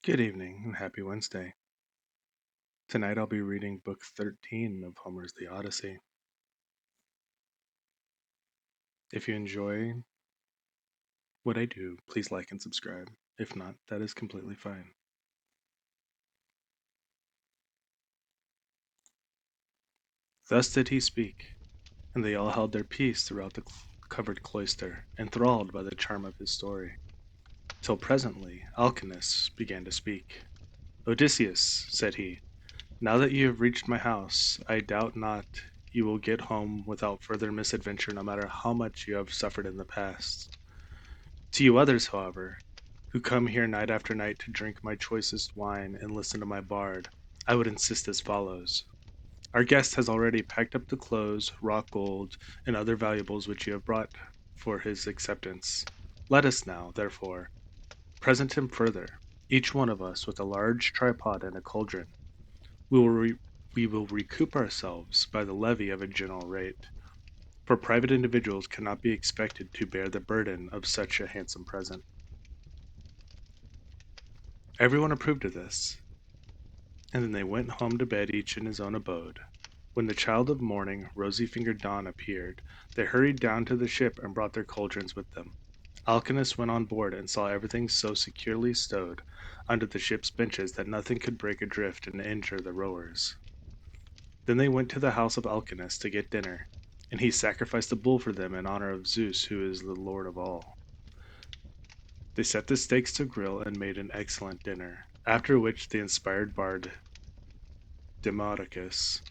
Good evening and happy Wednesday. Tonight I'll be reading Book 13 of Homer's The Odyssey. If you enjoy what I do, please like and subscribe. If not, that is completely fine. Thus did he speak, and they all held their peace throughout the covered cloister, enthralled by the charm of his story, till presently Alcinous began to speak. Odysseus, said he, now that you have reached my house, I doubt not you will get home without further misadventure, no matter how much you have suffered in the past. To you others, however, who come here night after night to drink my choicest wine and listen to my bard, I would insist as follows. Our guest has already packed up the clothes, wrought gold, and other valuables which you have brought for his acceptance. Let us now, therefore, present him further, each one of us with a large tripod and a cauldron. We will, we will recoup ourselves by the levy of a general rate, for private individuals cannot be expected to bear the burden of such a handsome present. Everyone approved of this, and then they went home to bed each in his own abode. When the child of morning, rosy-fingered Dawn, appeared, they hurried down to the ship and brought their cauldrons with them. Alcinous went on board and saw everything so securely stowed under the ship's benches that nothing could break adrift and injure the rowers. Then they went to the house of Alcinous to get dinner, and he sacrificed a bull for them in honor of Zeus, who is the lord of all. They set the steaks to grill and made an excellent dinner, after which the inspired bard Demodocus,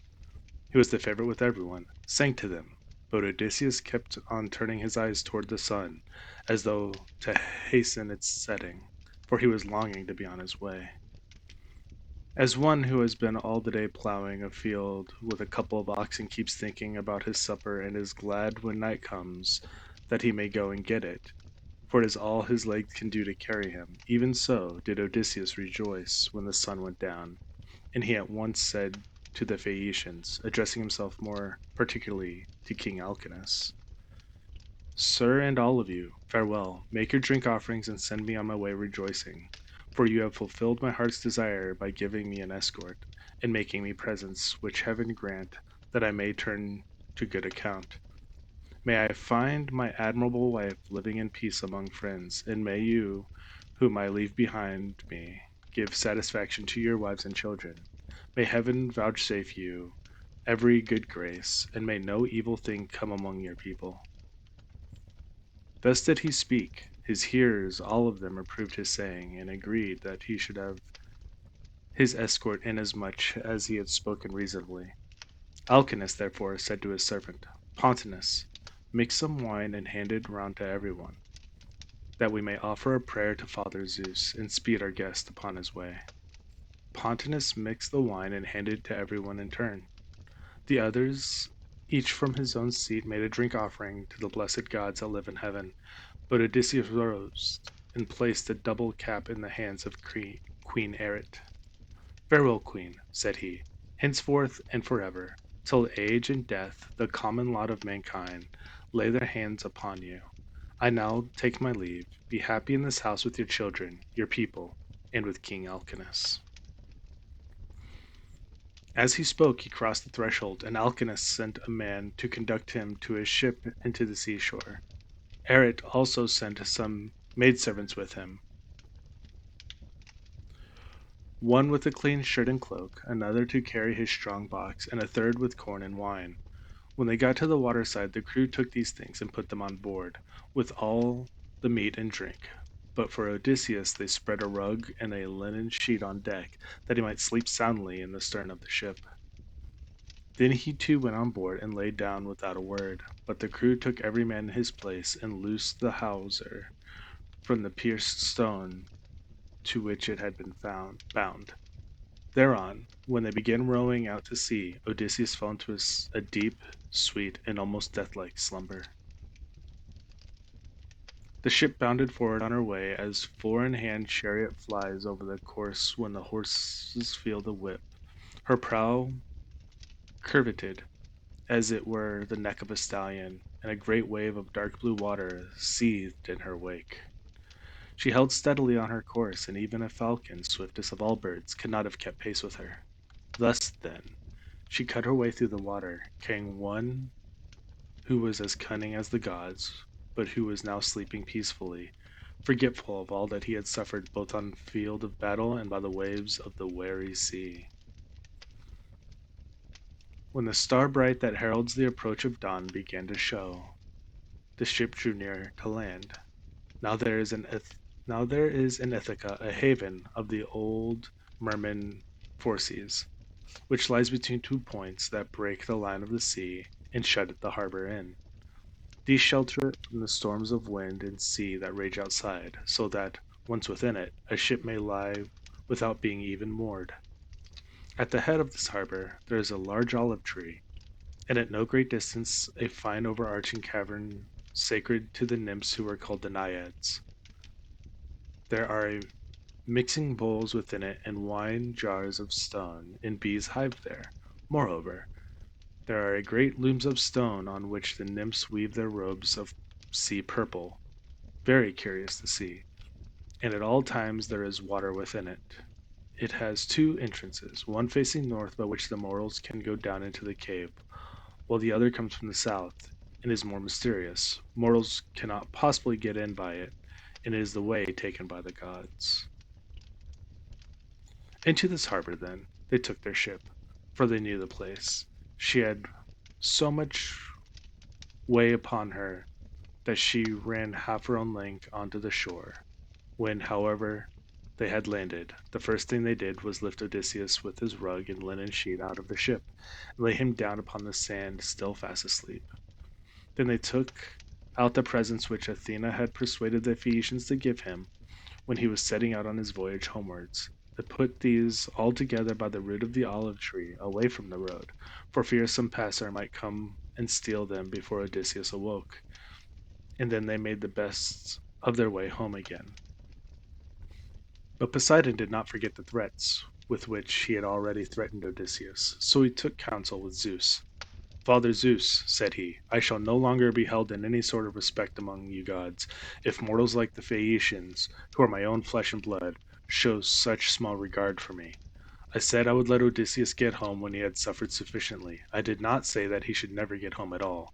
who was the favorite with everyone, sang to them, but Odysseus kept on turning his eyes toward the sun, as though to hasten its setting, for he was longing to be on his way. As one who has been all the day plowing a field with a couple of oxen keeps thinking about his supper and is glad when night comes that he may go and get it, for it is all his legs can do to carry him, even so did Odysseus rejoice when the sun went down, and he at once said to the Phaeacians, addressing himself more particularly to King Alcinous, Sir, and all of you, farewell. Make your drink offerings and send me on my way rejoicing, for you have fulfilled my heart's desire by giving me an escort, and making me presents which heaven grant that I may turn to good account. May I find my admirable wife living in peace among friends, and may you, whom I leave behind me, give satisfaction to your wives and children. May heaven vouchsafe you every good grace, and may no evil thing come among your people. Thus did he speak. His hearers, all of them, approved his saying, and agreed that he should have his escort inasmuch as he had spoken reasonably. Alcinous therefore said to his servant, Pontonous, make some wine and hand it round to everyone, that we may offer a prayer to Father Zeus, and speed our guest upon his way. Pontonous mixed the wine and handed it to everyone in turn. The others, each from his own seat, made a drink offering to the blessed gods that live in heaven. But Odysseus rose and placed a double cap in the hands of Queen Erit. Farewell, Queen, said he, henceforth and forever, till age and death, the common lot of mankind, lay their hands upon you. I now take my leave. Be happy in this house with your children, your people, and with King Alcinous. As he spoke, he crossed the threshold, and Alcinous sent a man to conduct him to his ship into the seashore. Erit also sent some maidservants with him, one with a clean shirt and cloak, another to carry his strong box, and a third with corn and wine. When they got to the waterside, the crew took these things and put them on board, with all the meat and drink. But for Odysseus they spread a rug and a linen sheet on deck, that he might sleep soundly in the stern of the ship. Then he too went on board and lay down without a word. But the crew took every man his place, and loosed the hawser from the pierced stone to which it had been bound. Thereon, when they began rowing out to sea, Odysseus fell into a deep, sweet, and almost death-like slumber. The ship bounded forward on her way as four-in-hand chariot flies over the course when the horses feel the whip. Her prow curveted, as it were the neck of a stallion, and a great wave of dark blue water seethed in her wake. She held steadily on her course, and even a falcon, swiftest of all birds, could not have kept pace with her. Thus, then, she cut her way through the water, carrying one who was as cunning as the gods, but who was now sleeping peacefully, forgetful of all that he had suffered both on field of battle and by the waves of the wary sea. When the star bright that heralds the approach of dawn began to show, the ship drew near to land. Now there is in Now there is in Ithaca a haven of the old merman Phorcys, which lies between two points that break the line of the sea and shut the harbor in. These shelter it from the storms of wind and sea that rage outside, so that, once within it, a ship may lie without being even moored. At the head of this harbor there is a large olive tree, and at no great distance a fine overarching cavern sacred to the nymphs who are called the Naiads. There are mixing bowls within it and wine jars of stone, and bees hive there. Moreover, there are great looms of stone on which the nymphs weave their robes of sea purple, very curious to see, and at all times there is water within it. It has two entrances, one facing north by which the mortals can go down into the cave, while the other comes from the south, and is more mysterious. Mortals cannot possibly get in by it, and it is the way taken by the gods. Into this harbor, then, they took their ship, for they knew the place. She had so much way upon her that she ran half her own length onto the shore. When, however, they had landed, the first thing they did was lift Odysseus with his rug and linen sheet out of the ship, and lay him down upon the sand, still fast asleep. Then they took out the presents which Athena had persuaded the Phaeacians to give him when he was setting out on his voyage homewards. They put these all together by the root of the olive tree, away from the road, for fear some passer might come and steal them before Odysseus awoke, and then they made the best of their way home again. But Poseidon did not forget the threats with which he had already threatened Odysseus, so he took counsel with Zeus. "Father Zeus," said he, "I shall no longer be held in any sort of respect among you gods, if mortals like the Phaeacians, who are my own flesh and blood, show such small regard for me. I said I would let Odysseus get home when he had suffered sufficiently. I did not say that he should never get home at all.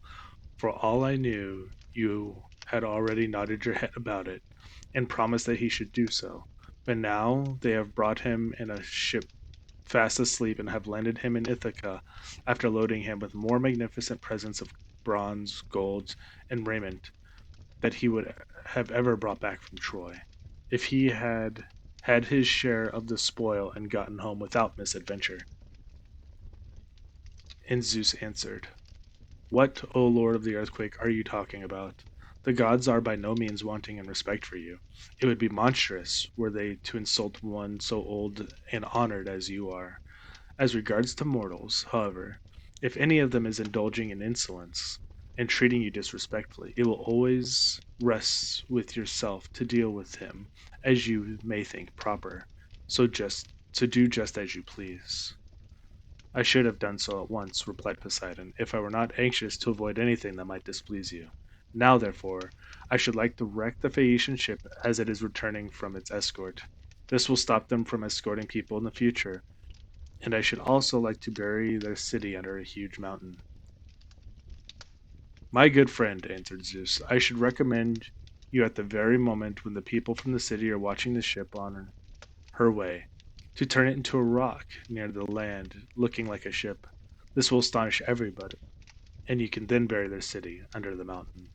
For all I knew, you had already nodded your head about it, and promised that he should do so. But now they have brought him in a ship fast asleep, and have landed him in Ithaca, after loading him with more magnificent presents of bronze, gold, and raiment that he would have ever brought back from Troy, if he had had his share of the spoil and gotten home without misadventure." And Zeus answered, "What, O Lord of the earthquake, are you talking about? The gods are by no means wanting in respect for you. It would be monstrous were they to insult one so old and honored as you are. As regards to mortals, however, if any of them is indulging in insolence and treating you disrespectfully, it will always rest with yourself to deal with him as you may think proper. So do just as you please." "I should have done so at once," replied Poseidon, "if I were not anxious to avoid anything that might displease you. Now, therefore, I should like to wreck the Phaeacian ship as it is returning from its escort. This will stop them from escorting people in the future, and I should also like to bury their city under a huge mountain." "My good friend," answered Zeus, "I should recommend you at the very moment when the people from the city are watching the ship on her way, to turn it into a rock near the land, looking like a ship. This will astonish everybody, and you can then bury their city under the mountain."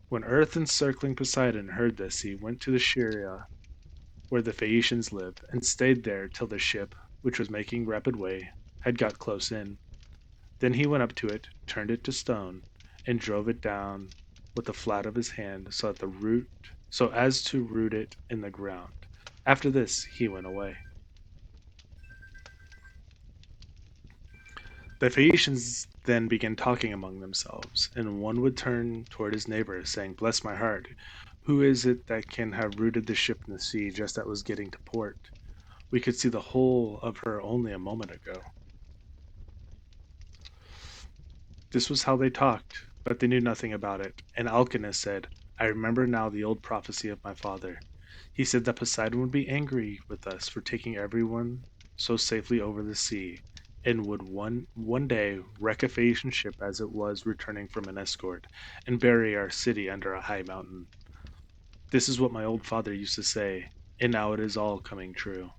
When earth encircling Poseidon heard this, he went to the Scheria where the Phaeacians lived, and stayed there till the ship, which was making rapid way, had got close in. Then he went up to it, turned it to stone, and drove it down with the flat of his hand, so as to root it in the ground. After this he went away. The Phaeacians then began talking among themselves, and one would turn toward his neighbor, saying, "Bless my heart, who is it that can have rooted the ship in the sea just as it was getting to port? We could see the whole of her only a moment ago." This was how they talked, but they knew nothing about it, and Alcinous said, I remember now the old prophecy of my father. He said that Poseidon would be angry with us for taking everyone so safely over the sea, and would one day wreck a Phaeacian ship as it was returning from an escort, and bury our city under a high mountain. This is what my old father used to say, and now it is all coming true.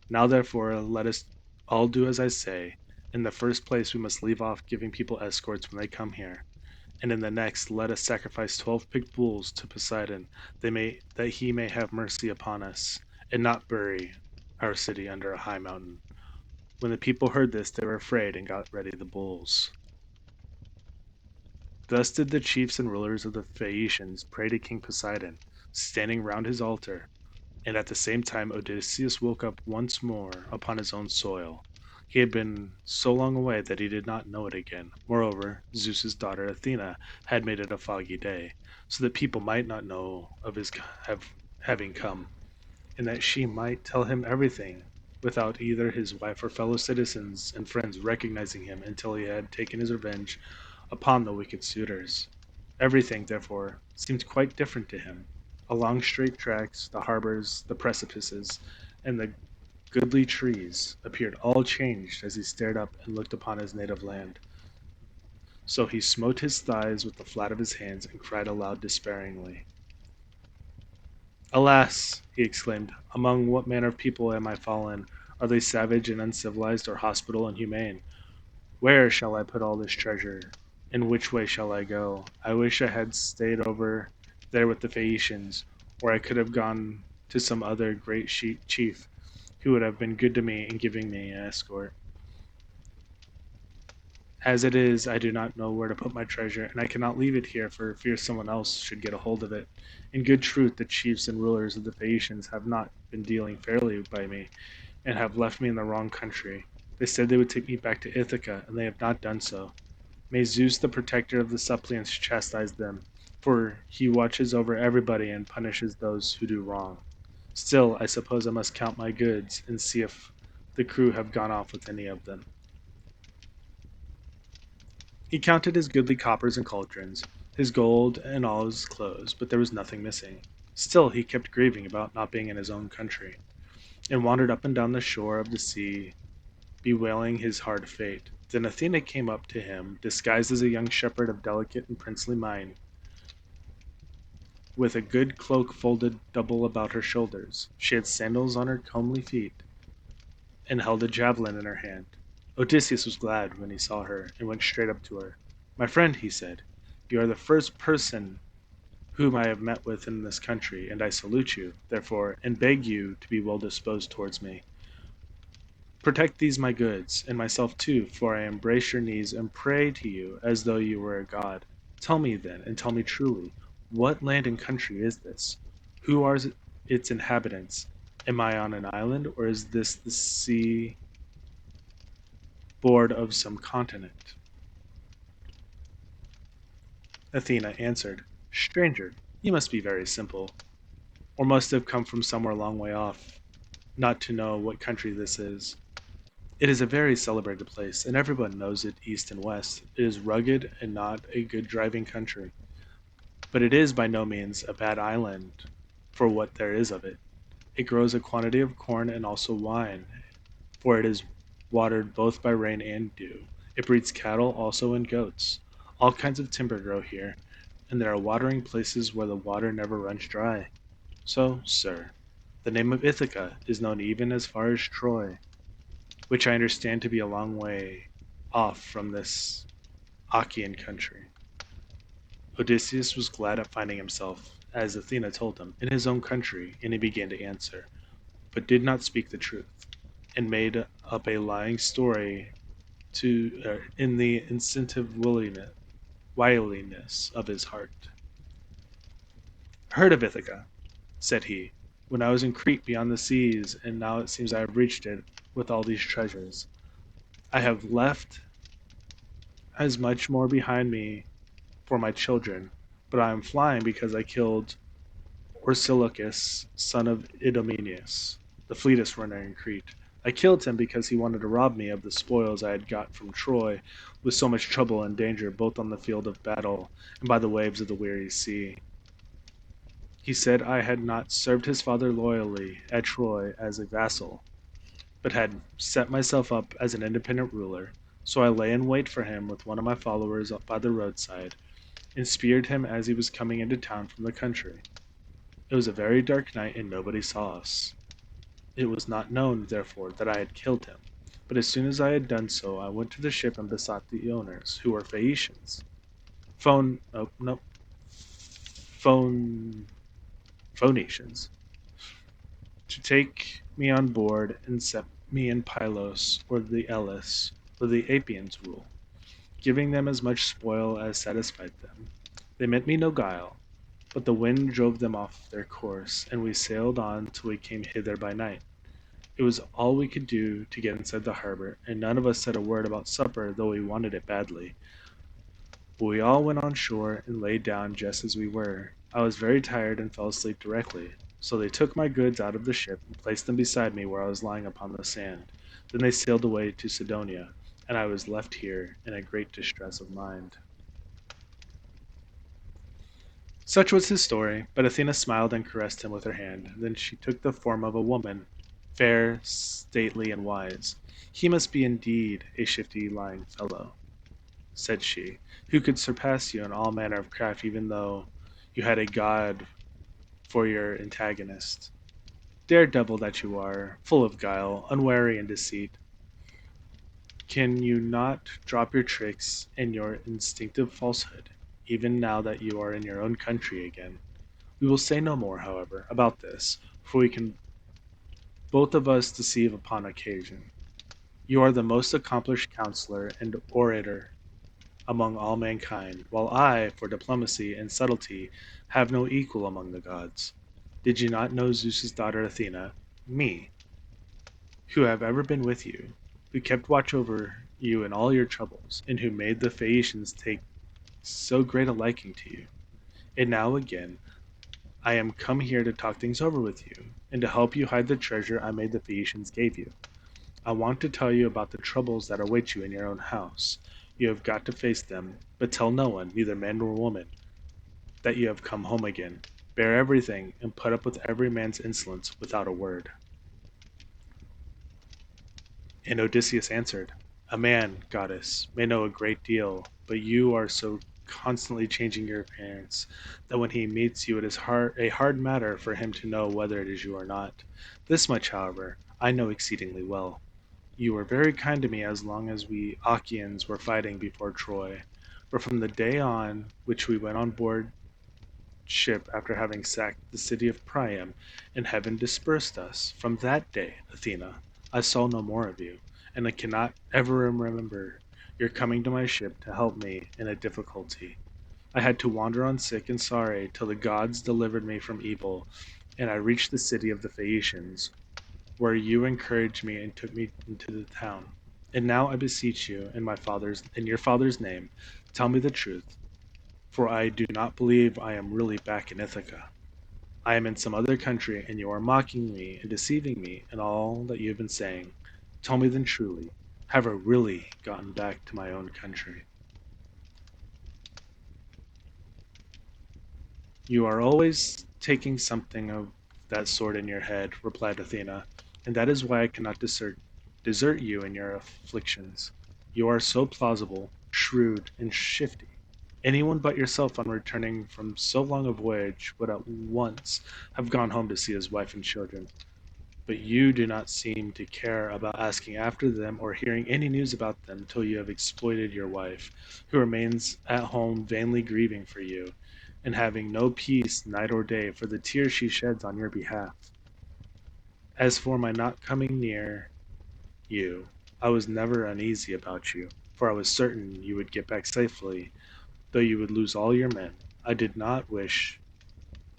Now therefore let us all do as I say. In the first place we must leave off giving people escorts when they come here, and in the next let us sacrifice 12 picked bulls to Poseidon, that he may have mercy upon us, and not bury our city under a high mountain. When the people heard this, they were afraid and got ready the bulls. Thus did the chiefs and rulers of the Phaeacians pray to King Poseidon, standing round his altar, and at the same time Odysseus woke up once more upon his own soil. He had been so long away that he did not know it again. Moreover, Zeus's daughter Athena had made it a foggy day, so that people might not know of his having come, and that she might tell him everything without either his wife or fellow citizens and friends recognizing him until he had taken his revenge upon the wicked suitors. Everything, therefore, seemed quite different to him. Along straight tracks, the harbors, the precipices, and the goodly trees appeared all changed as he stared up and looked upon his native land. So he smote his thighs with the flat of his hands and cried aloud despairingly. Alas! He exclaimed, among what manner of people am I fallen? Are they savage and uncivilized, or hospitable and humane? Where shall I put all this treasure? And which way shall I go? I wish I had stayed over there with the Phaeacians, or I could have gone to some other great chief who would have been good to me in giving me an escort. As it is, I do not know where to put my treasure, and I cannot leave it here for fear someone else should get a hold of it. In good truth, the chiefs and rulers of the Phaeacians have not been dealing fairly by me, and have left me in the wrong country. They said they would take me back to Ithaca, and they have not done so. May Zeus, the protector of the suppliants, chastise them, for he watches over everybody and punishes those who do wrong. Still, I suppose I must count my goods and see if the crew have gone off with any of them. He counted his goodly coppers and cauldrons, his gold and all his clothes, but there was nothing missing. Still, he kept grieving about not being in his own country, and wandered up and down the shore of the sea, bewailing his hard fate. Then Athena came up to him, disguised as a young shepherd of delicate and princely mind, with a good cloak folded double about her shoulders. She had sandals on her comely feet, and held a javelin in her hand. Odysseus was glad when he saw her, and went straight up to her. My friend, he said, you are the first person whom I have met with in this country, and I salute you, therefore, and beg you to be well disposed towards me. Protect these my goods, and myself too, for I embrace your knees and pray to you as though you were a god. Tell me then, and tell me truly, what land and country is this? Who are its inhabitants? Am I on an island, or is this the sea board of some continent? Athena answered, Stranger, you must be very simple, or must have come from somewhere a long way off, not to know what country this is. It is a very celebrated place, and everyone knows it east and west. It is rugged and not a good driving country, but it is by no means a bad island for what there is of it. It grows a quantity of corn and also wine, for it is watered both by rain and dew. It breeds cattle also and goats. All kinds of timber grow here, and there are watering places where the water never runs dry. So, sir, the name of Ithaca is known even as far as Troy, which I understand to be a long way off from this Achaean country. Odysseus was glad at finding himself, as Athena told him, in his own country, and he began to answer, but did not speak the truth, and made up a lying story in the instinctive wiliness of his heart. Heard of Ithaca, said he, when I was in Crete beyond the seas, and now it seems I have reached it with all these treasures. I have left as much more behind me for my children, but I am flying because I killed Orsilochus, son of Idomeneus, the fleetest runner in Crete. I killed him because he wanted to rob me of the spoils I had got from Troy with so much trouble and danger both on the field of battle and by the waves of the weary sea. He said I had not served his father loyally at Troy as a vassal, but had set myself up as an independent ruler. So I lay in wait for him with one of my followers up by the roadside, and speared him as he was coming into town from the country. It was a very dark night, and nobody saw us. It was not known, therefore, that I had killed him. But as soon as I had done so, I went to the ship and besought the owners, who were Phaeacians, phone, oh, no, phone, Phoenicians, to take me on board and set me in Pylos or the Elis, where the Apians rule, giving them as much spoil as satisfied them. They meant me no guile, but the wind drove them off their course, and we sailed on till we came hither by night. It was all we could do to get inside the harbor, and none of us said a word about supper, though we wanted it badly. But we all went on shore and lay down just as we were. I was very tired and fell asleep directly. So they took my goods out of the ship and placed them beside me where I was lying upon the sand. Then they sailed away to Sidonia, and I was left here in a great distress of mind. Such was his story, but Athena smiled and caressed him with her hand. Then she took the form of a woman, fair, stately, and wise. He must be indeed a shifty, lying fellow, said she, who could surpass you in all manner of craft, even though you had a god for your antagonist. Daredevil that you are, full of guile, unwary in deceit, can you not drop your tricks and your instinctive falsehood, even now that you are in your own country again? We will say no more, however, about this, for we can both of us deceive upon occasion. You are the most accomplished counselor and orator among all mankind, while I, for diplomacy and subtlety, have no equal among the gods. Did you not know Zeus's daughter Athena, me, who have ever been with you, who kept watch over you in all your troubles, and who made the Phaeacians take so great a liking to you? And now again, I am come here to talk things over with you, and to help you hide the treasure I made the Phaeacians gave you. I want to tell you about the troubles that await you in your own house. You have got to face them, but tell no one, neither man nor woman, that you have come home again. Bear everything, and put up with every man's insolence without a word. And Odysseus answered, a man, goddess, may know a great deal, but you are so constantly changing your appearance that when he meets you it is a hard matter for him to know whether it is you or not. This much, however, I know exceedingly well. You were very kind to me as long as we Achaeans were fighting before Troy, for from the day on which we went on board ship after having sacked the city of Priam, and heaven dispersed us, from that day, Athena, I saw no more of you, and I cannot ever remember your coming to my ship to help me in a difficulty. I had to wander on sick and sorry till the gods delivered me from evil, and I reached the city of the Phaeacians, where you encouraged me and took me into the town. And now I beseech you, in your father's name, tell me the truth, for I do not believe I am really back in Ithaca. I am in some other country, and you are mocking me and deceiving me in all that you have been saying. Tell me then truly, have I really gotten back to my own country? You are always taking something of that sort in your head, replied Athena, and that is why I cannot desert you in your afflictions. You are so plausible, shrewd, and shifty. Anyone but yourself on returning from so long a voyage would at once have gone home to see his wife and children. But you do not seem to care about asking after them or hearing any news about them till you have exploited your wife, who remains at home vainly grieving for you, and having no peace night or day for the tears she sheds on your behalf. As for my not coming near you, I was never uneasy about you, for I was certain you would get back safely, though you would lose all your men. I did not wish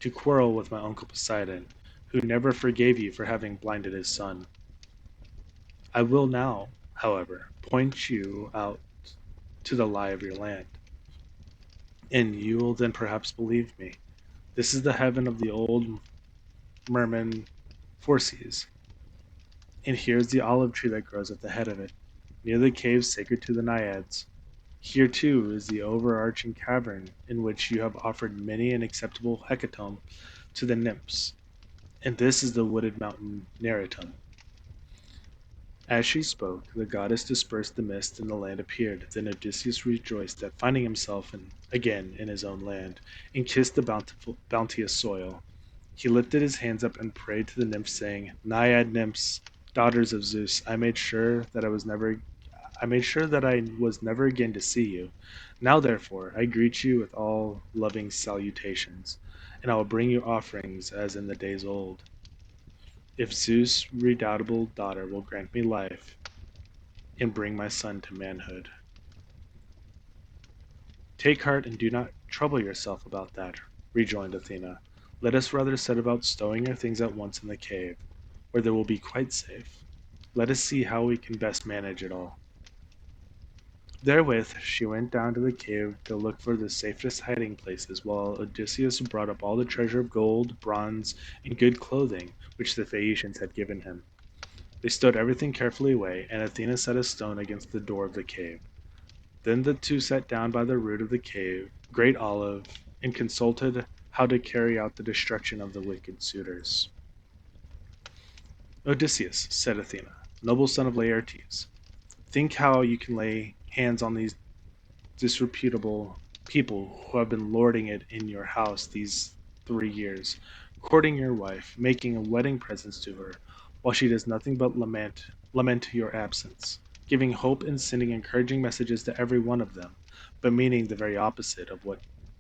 to quarrel with my uncle Poseidon, who never forgave you for having blinded his son. I will now, however, point you out to the lie of your land, and you will then perhaps believe me. This is the heaven of the old merman Phorcys, and here is the olive tree that grows at the head of it, near the cave sacred to the Naiads. Here, too, is the overarching cavern in which you have offered many an acceptable hecatomb to the nymphs, and this is the wooded mountain Neritum. As she spoke, the goddess dispersed the mist and the land appeared. Then Odysseus rejoiced at finding himself again in his own land, and kissed the bounteous soil. He lifted his hands up and prayed to the nymphs, saying, Naiad nymphs, daughters of Zeus, I made sure that I was never again to see you. Now therefore I greet you with all loving salutations, and I will bring you offerings as in the days old. If Zeus' redoubtable daughter will grant me life and bring my son to manhood. Take heart and do not trouble yourself about that, rejoined Athena. Let us rather set about stowing your things at once in the cave, where they will be quite safe. Let us see how we can best manage it all. Therewith she went down to the cave to look for the safest hiding places, while Odysseus brought up all the treasure of gold, bronze, and good clothing which the Phaeacians had given him. They stowed everything carefully away, and Athena set a stone against the door of the cave. Then the two sat down by the root of the cave, great olive, and consulted how to carry out the destruction of the wicked suitors. Odysseus, said Athena, noble son of Laertes, think how you can lay hands on these disreputable people who have been lording it in your house these 3 years, courting your wife, making wedding presents to her, while she does nothing but lament your absence, giving hope and sending encouraging messages to every one of them, but meaning the very opposite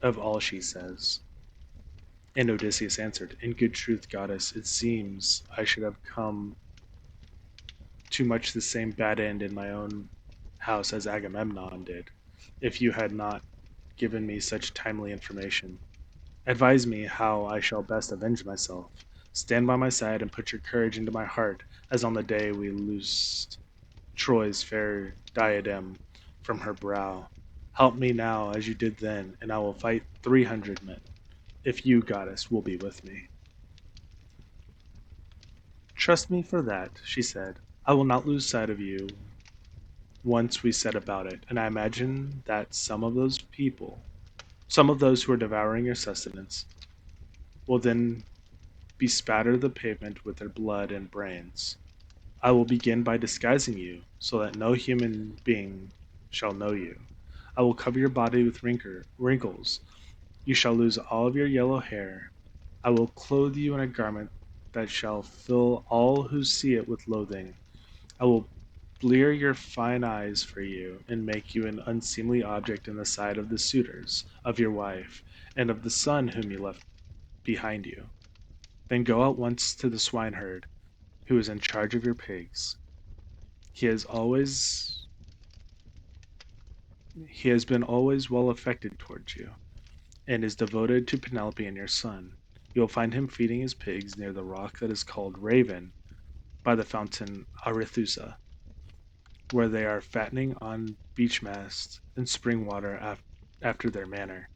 of all she says. And Odysseus answered, In good truth, goddess, it seems I should have come to much the same bad end in my own house as Agamemnon did, if you had not given me such timely information. Advise me how I shall best avenge myself. Stand by my side and put your courage into my heart, as on the day we loosed Troy's fair diadem from her brow. Help me now as you did then, and I will fight 300 men, if you, goddess, will be with me. Trust me for that, she said. I will not lose sight of you once we set about it, and I imagine that some of those who are devouring your sustenance, will then bespatter the pavement with their blood and brains. I will begin by disguising you, so that no human being shall know you. I will cover your body with wrinkles. You shall lose all of your yellow hair. I will clothe you in a garment that shall fill all who see it with loathing. I will blear your fine eyes for you, and make you an unseemly object in the sight of the suitors, of your wife, and of the son whom you left behind you. Then go at once to the swineherd, who is in charge of your pigs. He has always he has been always well affected towards you, and is devoted to Penelope and your son. You will find him feeding his pigs near the rock that is called Raven by the fountain Arethusa, where they are fattening on beech mast and spring water after their manner.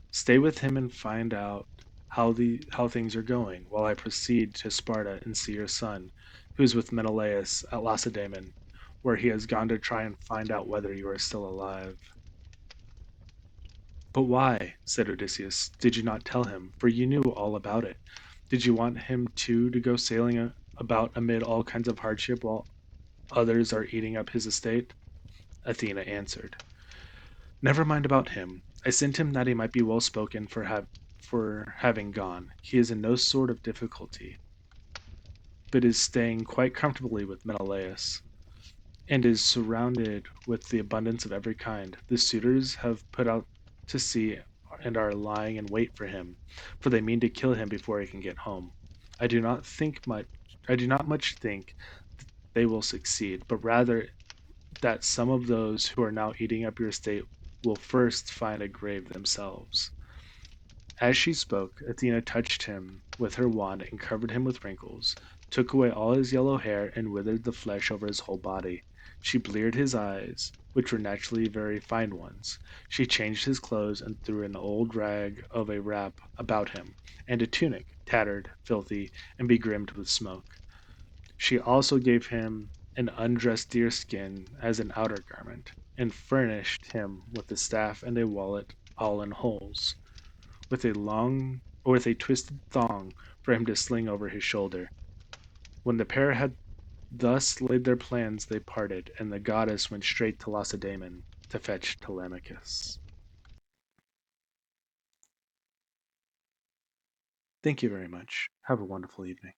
Stay with him and find out how things are going, while I proceed to Sparta and see your son, who is with Menelaus at Lacedaemon, where he has gone to try and find out whether you are still alive. But why, said Odysseus, did you not tell him? For you knew all about it. Did you want him too to go sailing about amid all kinds of hardship while others are eating up his estate? Athena answered, Never mind about him. I sent him that he might be well spoken for having gone. He is in no sort of difficulty, but is staying quite comfortably with Menelaus, and is surrounded with the abundance of every kind. The suitors have put out to sea and are lying in wait for him, for they mean to kill him before he can get home. I do not think much I do not much think they will succeed, but rather that some of those who are now eating up your estate will first find a grave themselves. As she spoke, Athena touched him with her wand and covered him with wrinkles, took away all his yellow hair and withered the flesh over his whole body. She bleared his eyes, which were naturally very fine ones. She changed his clothes and threw an old rag of a wrap about him, and a tunic, tattered, filthy, and begrimed with smoke. She also gave him an undressed deer skin as an outer garment, and furnished him with a staff and a wallet all in holes, with a long or with a twisted thong for him to sling over his shoulder. When the pair had thus laid their plans, they parted, and the goddess went straight to Lacedaemon to fetch Telemachus. Thank you very much. Have a wonderful evening.